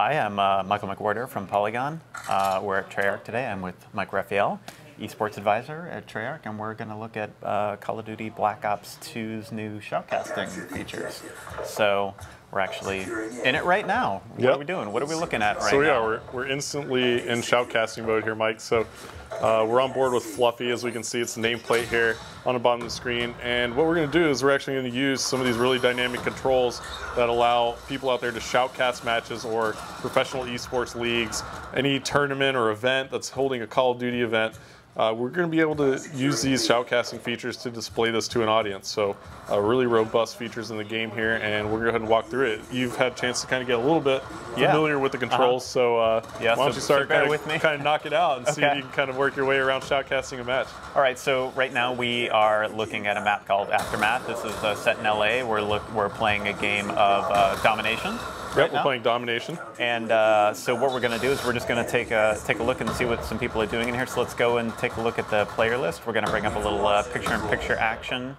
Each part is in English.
Hi, I'm Michael McWhorter from Polygon. We're at Treyarch today. I'm with Mike Raphael, esports advisor at Treyarch, and we're going to look at Call of Duty Black Ops 2's new shoutcasting features. So we're actually in it right now. What are we doing? What are we looking at right now? We're instantly in shoutcasting mode here, Mike. So we're on board with Fluffy. As we can see, it's the nameplate here on the bottom of the screen. And what we're going to do is we're actually going to use some of these really dynamic controls that allow people out there to shoutcast matches or professional esports leagues, any tournament or event that's holding a Call of Duty event. We're going to be able to use these shoutcasting features to display this to an audience. So really robust features in the game here, and we're going to go ahead and walk through it. You've had a chance to kind of get a little bit familiar with the controls, so why don't you start kind of knock it out and see if you can kind of work your way around shoutcasting a match. All right, so right now we are looking at a map called Aftermath. This is set in LA. We're playing a game of Domination. Yep, we're playing Domination. And so what we're going to do is we're just going to take a look and see what some people are doing in here. So let's go and take a look at the player list. We're going to bring up a little picture-in-picture action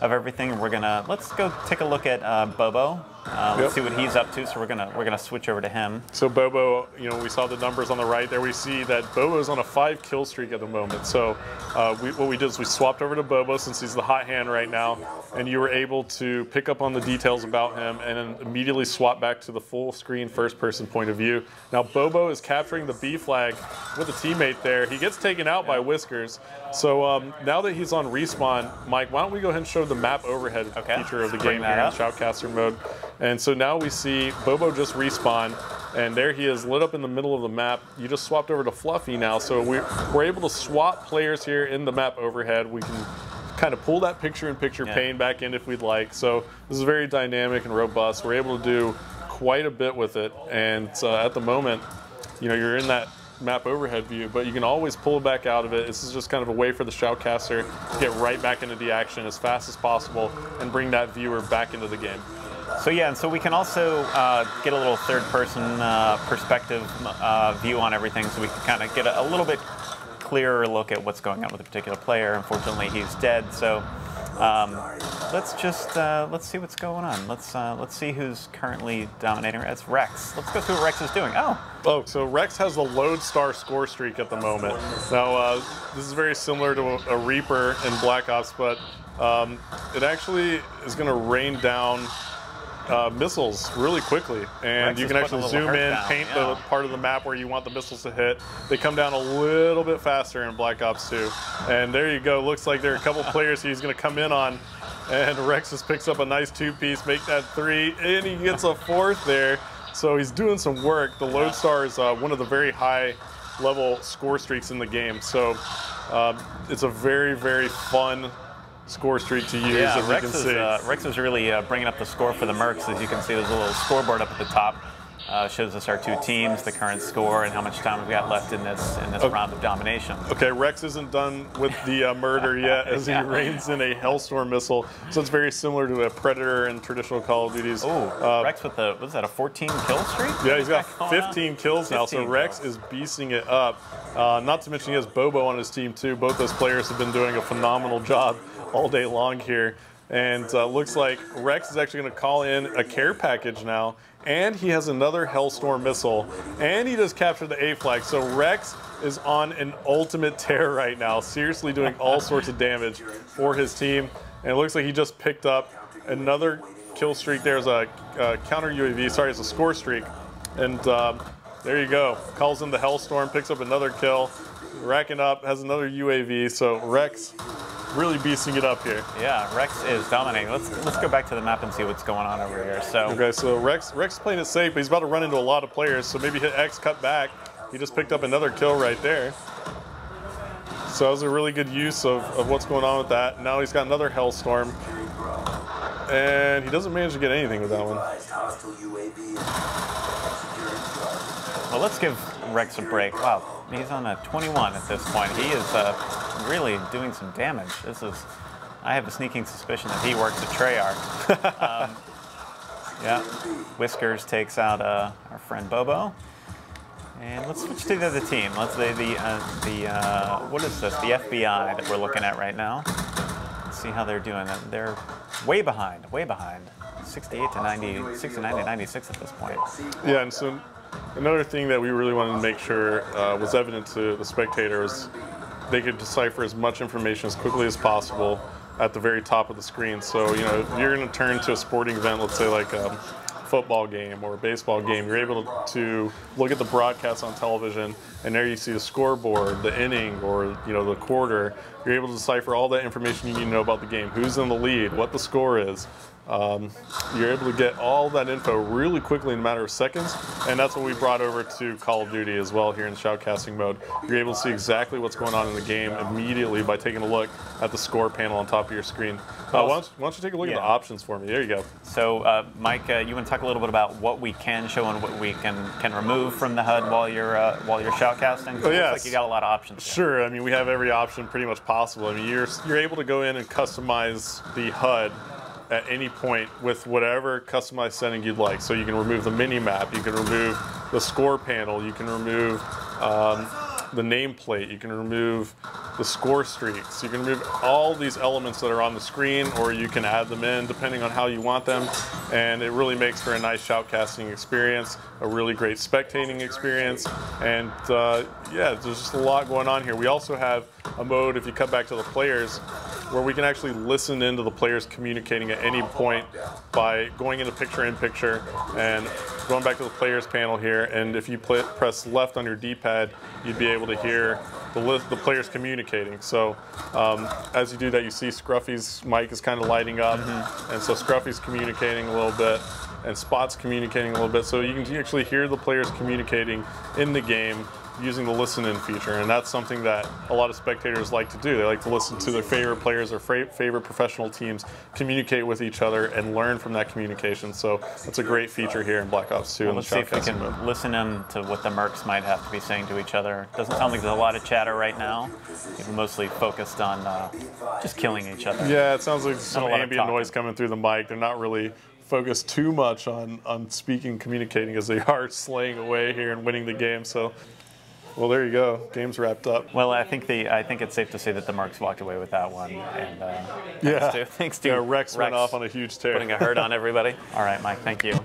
of everything. And let's go take a look at Bobo. Let's see what he's up to. So we're gonna switch over to him. So Bobo, we saw the numbers on the right there. We see that Bobo's on a 5-kill streak at the moment. So what we did is we swapped over to Bobo since he's the hot hand right now, and you were able to pick up on the details about him and then immediately swap back to the full screen first-person point of view. Now Bobo is capturing the B flag with a teammate there. He gets taken out by Whiskers. So now that he's on respawn, Mike, why don't we go ahead and show the map overhead feature of the game here in Shoutcaster mode. And so now we see Bobo just respawn, and there he is lit up in the middle of the map. You just swapped over to Fluffy now, so we're able to swap players here in the map overhead. We can kind of pull that picture-in-picture pane back in if we'd like. So this is very dynamic and robust. We're able to do quite a bit with it, and at the moment, you're in that map overhead view, but you can always pull back out of it. This is just kind of a way for the shoutcaster to get right back into the action as fast as possible and bring that viewer back into the game. So yeah, and so we can also get a little third-person perspective view on everything, so we can kind of get a little bit clearer look at what's going on with a particular player. Unfortunately, he's dead, so let's see what's going on. Let's see who's currently dominating. It's Rex. Let's go see what Rex is doing. Oh, so Rex has the Lodestar score streak at the moment. Now, this is very similar to a Reaper in Black Ops, but it actually is going to rain down missiles really quickly, and Rex, you can actually zoom in, paint the part of the map where you want the missiles to hit. They come down a little bit faster in Black Ops 2, and there you go. Looks like there are a couple players he's going to come in on, and Rex just picks up a nice 2-piece, make that 3, and he gets a 4th there. So he's doing some work. The Lodestar is one of the very high level score streaks in the game, so it's a very, very fun score streak to use, as you can see. Rex is really bringing up the score for the Mercs. As you can see, there's a little scoreboard up at the top. Shows us our two teams, the current score, and how much time we've got left in this round of domination. Okay, Rex isn't done with the murder yet, as he rains in a Hellstorm missile. So it's very similar to a Predator in traditional Call of Duties. Oh, Rex with what is that, a 14-kill streak? Yeah, he's got 15 kills now, so Rex is beasting it up. Not to mention he has Bobo on his team too. Both those players have been doing a phenomenal job all day long here. And looks like Rex is actually going to call in a care package now, and he has another Hellstorm missile, and he just captured the A flag. So Rex is on an ultimate tear right now, seriously doing all sorts of damage for his team. And it looks like he just picked up another kill streak. There's a counter UAV, sorry, it's a score streak. And there you go, calls in the Hellstorm, picks up another kill, racking up, has another UAV. So Rex really beasting it up here. Yeah, Rex is dominating. Let's go back to the map and see what's going on over here. So Rex is playing it safe, but he's about to run into a lot of players. So maybe hit X, cut back. He just picked up another kill right there. So that was a really good use of what's going on with that. Now he's got another Hellstorm, and he doesn't manage to get anything with that one. Well, let's give Rex a break. Wow, he's on a 21 at this point. He is really doing some damage. I have a sneaking suspicion that he works at Treyarch. Yeah, Whiskers takes out our friend Bobo. And let's switch to the other team. Let's say what is this? The FBI that we're looking at right now. Let's see how they're doing. They're way behind, way behind. 68 to 90, 69 to 96 at this point. Yeah, and so Another thing that we really wanted to make sure was evident to the spectators, they could decipher as much information as quickly as possible at the very top of the screen. So, you know, if you're going to turn to a sporting event, let's say like a football game or a baseball game, you're able to look at the broadcast on television, and there you see the scoreboard, the inning, or, you know, the quarter. You're able to decipher all that information you need to know about the game, who's in the lead, what the score is. You're able to get all that info really quickly in a matter of seconds, and that's what we brought over to Call of Duty as well here in Shoutcasting mode. You're able to see exactly what's going on in the game immediately by taking a look at the score panel on top of your screen. Why don't you take a look at the options for me? There you go. So, Mike, you want to talk a little bit about what we can show and what we can remove from the HUD while you're shoutcasting? Oh, it yes. looks like you got a lot of options. Sure. I mean, we have every option pretty much possible. I mean, you're able to go in and customize the HUD at any point with whatever customized setting you'd like. So you can remove the mini map, you can remove the score panel, you can remove the nameplate, you can remove the score streaks, you can remove all these elements that are on the screen, or you can add them in depending on how you want them, and it really makes for a nice shoutcasting experience, a really great spectating experience, and yeah, there's just a lot going on here. We also have a mode, if you cut back to the players, where we can actually listen into the players communicating at any point by going into picture-in-picture and going back to the players panel here, and if you press left on your D-pad, you'd be able to hear the players communicating. So as you do that, you see Scruffy's mic is kind of lighting up, and so Scruffy's communicating a little bit, and Spot's communicating a little bit, so you can actually hear the players communicating in the game using the listen-in feature, and that's something that a lot of spectators like to do. They like to listen to their favorite players or favorite professional teams communicate with each other and learn from that communication. So it's a great feature here in Black Ops 2. Well, let's see if we can listen in to what the mercs might have to be saying to each other. Doesn't sound like there's a lot of chatter right now. People mostly focused on just killing each other. Yeah, it sounds like some ambient noise coming through the mic. They're not really focused too much on speaking, communicating, as they are slaying away here and winning the game. So, well, there you go. Game's wrapped up. Well, I think it's safe to say that the mercs walked away with that one, and yeah, thanks to Rex went off on a huge tear, putting a hurt on everybody. All right, Mike, thank you.